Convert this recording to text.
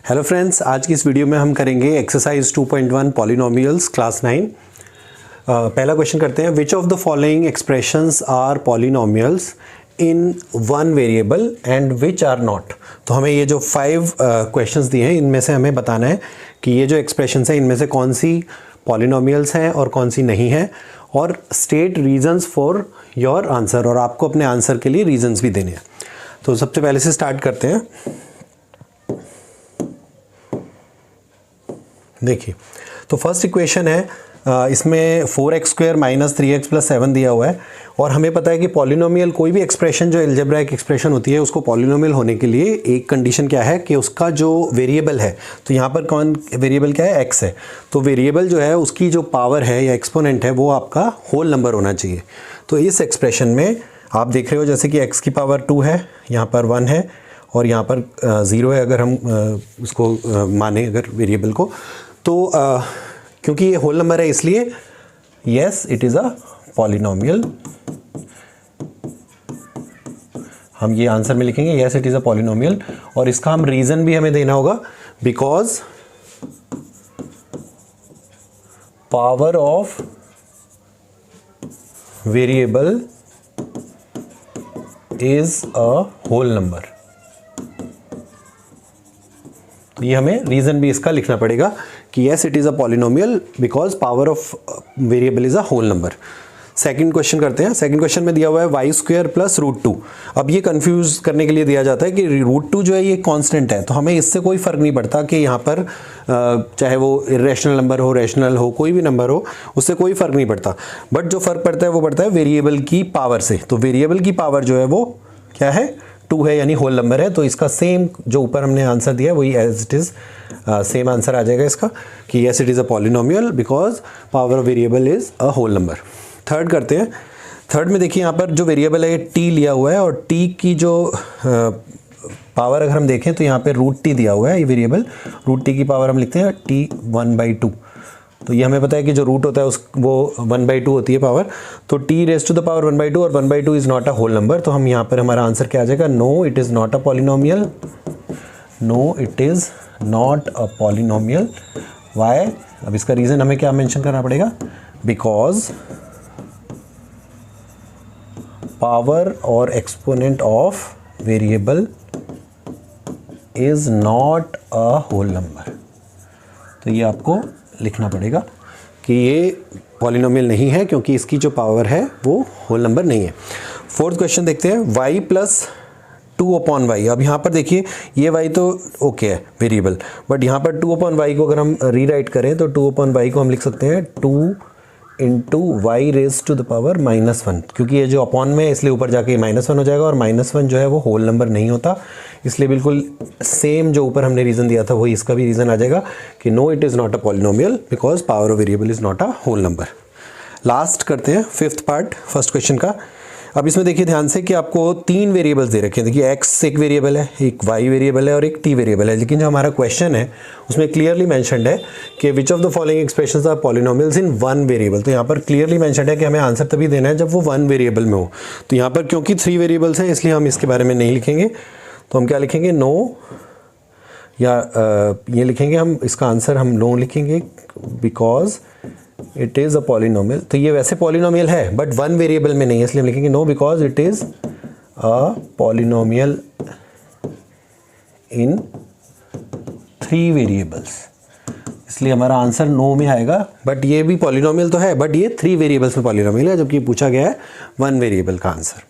Hello friends, आज की इस वीडियो में हम करेंगे एक्सरसाइज 2.1 पॉलिनोमियल्स क्लास 9। पहला क्वेश्चन करते हैं, which of the following expressions are polynomials in one variable and which are not. तो हमें ये जो 5 क्वेश्चंस दिए हैं, इनमें से हमें बताना है कि ये जो एक्सप्रेशंस हैं इनमें से कौन सी पॉलिनोमियल्स हैं और कौन सी नहीं है, और state reasons for your answer, और आपको अपने आंसर के लिए रीजंस भी देने हैं। तो सबसे पहले से स्टार्ट करते हैं। देखिए, तो फर्स्ट इक्वेशन है, इसमें 4x² - 3x + 7 दिया हुआ है, और हमें पता है कि पॉलिनोमियल कोई भी एक्सप्रेशन जो एल्जेब्राइक एक्सप्रेशन होती है उसको पॉलिनोमियल होने के लिए एक कंडीशन क्या है कि उसका जो वेरिएबल है, तो यहाँ पर कौन वेरिएबल क्या है, x है, तो वेरिएबल जो है उसकी जो पावर है या एक्सपोनेंट है वो आपका होल नंबर होना चाहिए। तो इस एक्सप्रेशन में आप देख रहे हो जैसे कि x की पावर 2 है, यहाँ पर 1 है और यहाँ पर 0 है, अगर हम उसको माने अगर वेरिएबल को, तो क्योंकि ये होल नंबर है इसलिए yes it is a polynomial. हम ये आंसर में लिखेंगे yes it is a polynomial, और इसका हम रीज़न भी हमें देना होगा, because power of variable is a whole number. तो ये हमें रीज़न भी इसका लिखना पड़ेगा कि yes it is a polynomial because power of variable is a whole number. Second question करते हैं। सेकंड क्वेश्चन में दिया हुआ है y² + √2। अब ये कंफ्यूज करने के लिए दिया जाता है कि √2 जो है ये कांस्टेंट है, तो हमें इससे कोई फ़र्क नहीं पड़ता कि यहाँ पर चाहे वो इरेशनल नंबर हो, रैशनल हो, कोई भी नंबर हो, उससे कोई फ़र्क नहीं पड़ता। बट जो फ़र्क पड़ता है वो पड़ता है वेरिएबल की पावर से। तो वेरिएबल की पावर जो है वो क्या है, 2 है, यानी होल नंबर है। तो इसका सेम जो ऊपर हमने आंसर दिया वही as it is same answer आ जाएगा इसका कि yes it is a polynomial because power of variable is a whole number. Third करते हैं। थर्ड में देखिए यहाँ पर जो वेरिएबल है ये t लिया हुआ है, और t की जो पावर अगर हम देखें तो यहाँ पे √t दिया हुआ है। ये वेरिएबल √t की पावर हम लिखते हैं t 1/2। तो ये हमें पता है कि जो रूट होता है वो 1/2 होती है पावर, तो t⁻⁴ 1/2 और 1/2 is not a whole number. तो हम यहाँ पर हमारा आंसर क्या आ जाएगा, no it is not a polynomial. No it is not a polynomial. Why? अब इसका रीज़न हमें क्या मेंशन करना पड़ेगा, बिकॉज पावर और exponent of variable is not a whole number. तो ये आपको लिखना पड़ेगा कि ये पॉलिनोमियल नहीं है क्योंकि इसकी जो पावर है वो होल नंबर नहीं है। फोर्थ क्वेश्चन देखते हैं, y + 2/y। अब यहाँ पर देखिए ये y तो ओके है वेरिएबल, बट यहाँ पर 2/y को अगर हम रीराइट करें तो 2/y को हम लिख सकते हैं 2 × y⁻⁻1, क्योंकि ये जो अपॉन में है इसलिए ऊपर जाके -1 हो जाएगा, और -1 जो है वो होल नंबर नहीं होता, इसलिए बिल्कुल सेम जो ऊपर हमने रीज़न दिया था वही इसका भी रीज़न आ जाएगा कि no it is not a polynomial because power of variable is not a whole number. Last करते हैं फिफ्थ पार्ट फर्स्ट क्वेश्चन का। अब इसमें देखिए ध्यान से कि आपको 3 वेरिएबल्स दे रखे हैं। देखिए x एक वेरिएबल है, एक y वेरिएबल है और एक t वेरिएबल है, लेकिन जो हमारा क्वेश्चन है उसमें क्लियरली मेंशन्ड है कि which of the following expressions are polynomials in one variable. तो यहाँ पर क्लियरली मेंशन्ड है कि हमें आंसर तभी देना है जब वो 1 वेरिएबल में हो। तो यहाँ पर क्योंकि 3 वेरिएबल्स हैं इसलिए हम इसके बारे में नहीं लिखेंगे, तो हम क्या लिखेंगे, नो, या ये लिखेंगे हम, इसका आंसर हम नो लिखेंगे because it is a polynomial. तो ये वैसे पॉलिनोमियल है बट 1 वेरिएबल में नहीं है, इसलिए हम लिखेंगे no because it is a polynomial in 3 variables. इसलिए हमारा आंसर नो में आएगा, बट ये भी पॉलिनोमियल तो है बट ये 3 वेरिएबल्स में पॉलिनोमियल है, जबकि पूछा गया है 1 वेरिएबल का आंसर।